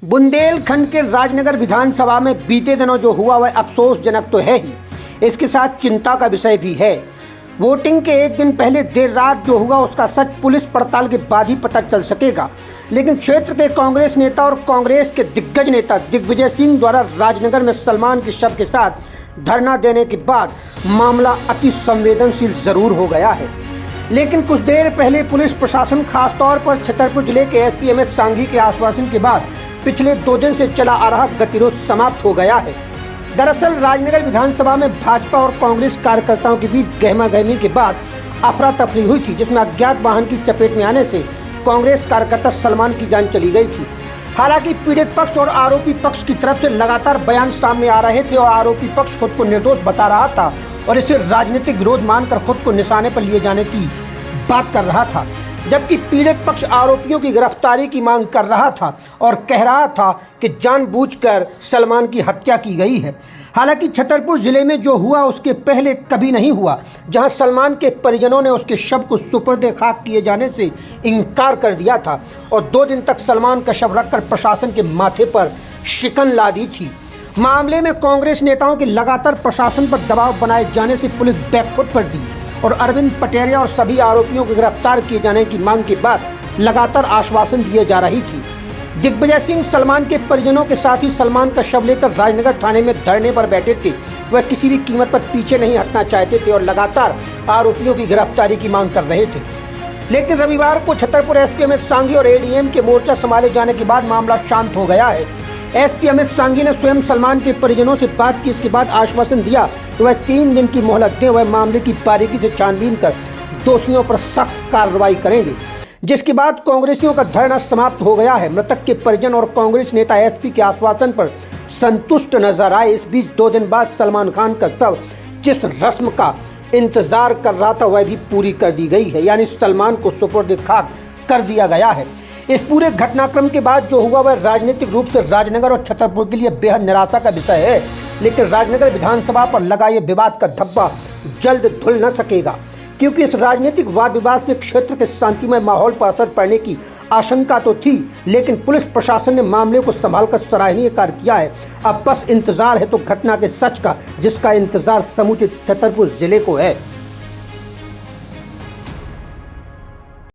बुंदेलखंड के राजनगर विधानसभा में बीते दिनों जो हुआ वह अफसोसजनक तो है ही, इसके साथ चिंता का विषय भी है। वोटिंग के एक दिन पहले देर रात जो हुआ उसका सच पुलिस पड़ताल के बाद ही पता चल सकेगा। लेकिन क्षेत्र के कांग्रेस नेता और कांग्रेस के दिग्गज नेता दिग्विजय सिंह द्वारा राजनगर में सलमान के शव के साथ धरना देने के बाद मामला अति संवेदनशील जरूर हो गया है। लेकिन कुछ देर पहले पुलिस प्रशासन खासतौर पर छतरपुर जिले के एसपी अमित सांघी के आश्वासन के बाद पिछले 2 दिन से चला आ रहा गतिरोध समाप्त हो गया है। दरअसल राजनगर विधानसभा में भाजपा और कांग्रेस कार्यकर्ताओं के बीच गहमागहमी के बाद अफरा तफरी हुई थी, जिसमें अज्ञात वाहन की चपेट में आने से कांग्रेस कार्यकर्ता सलमान की जान चली गई थी। हालांकि पीड़ित पक्ष और आरोपी पक्ष की तरफ से लगातार बयान सामने आ रहे थे और आरोपी पक्ष खुद को निर्दोष बता रहा था और इसे राजनीतिक विरोध मानकर खुद को निशाने पर लिए जाने की बात कर रहा था, जबकि पीड़ित पक्ष आरोपियों की गिरफ्तारी की मांग कर रहा था और कह रहा था कि जानबूझकर सलमान की हत्या की गई है। हालांकि छतरपुर जिले में जो हुआ उसके पहले कभी नहीं हुआ, जहां सलमान के परिजनों ने उसके शव को सुपुर्द खाक किए जाने से इनकार कर दिया था और 2 दिन तक सलमान का शव रखकर प्रशासन के माथे पर शिकन ला दी थी। मामले में कांग्रेस नेताओं के लगातार प्रशासन पर दबाव बनाए जाने से पुलिस बैकफुट पर थी और अरविंद पटेरिया और सभी आरोपियों को गिरफ्तार किए जाने की मांग के बाद लगातार आश्वासन दिए जा रही थी। दिग्विजय सिंह सलमान के परिजनों के साथ ही सलमान का शव लेकर राजनगर थाने में धरने पर बैठे थे। वह किसी भी कीमत पर पीछे नहीं हटना चाहते थे और लगातार आरोपियों की गिरफ्तारी की मांग कर रहे थे। लेकिन रविवार को छतरपुर एसपी अमित सांघी और एडीएम के मोर्चा संभाले जाने के बाद मामला शांत हो गया है। एसपी अमित सांघी ने स्वयं सलमान के परिजनों से बात की। इसके बाद आश्वासन दिया कि वह 3 दिन की मोहलत दें, वह मामले की बारीकी से छानबीन कर दोषियों पर सख्त कार्रवाई करेंगे। जिसके बाद कांग्रेसियों का धरना समाप्त हो गया है। मृतक के परिजन और कांग्रेस नेता एसपी के आश्वासन पर संतुष्ट नजर आए। इस बीच 2 दिन बाद सलमान खान का शव जिस रस्म का इंतजार कर रहा था वह भी पूरी कर दी गई है, यानी सलमान को सुपुर्द खाक कर दिया गया है। इस पूरे घटनाक्रम के बाद जो हुआ वह राजनीतिक रूप से राजनगर और छतरपुर के लिए बेहद निराशा का विषय है। लेकिन राजनगर विधानसभा पर लगा ये विवाद का धब्बा जल्द धुल न सकेगा, क्योंकि इस राजनीतिक वाद विवाद से क्षेत्र के शांतिमय माहौल पर असर पड़ने की आशंका तो थी, लेकिन पुलिस प्रशासन ने मामले को संभालकर सराहनीय कार्य किया है। अब बस इंतजार है तो घटना के सच का, जिसका इंतजार समूचे छतरपुर जिले को है।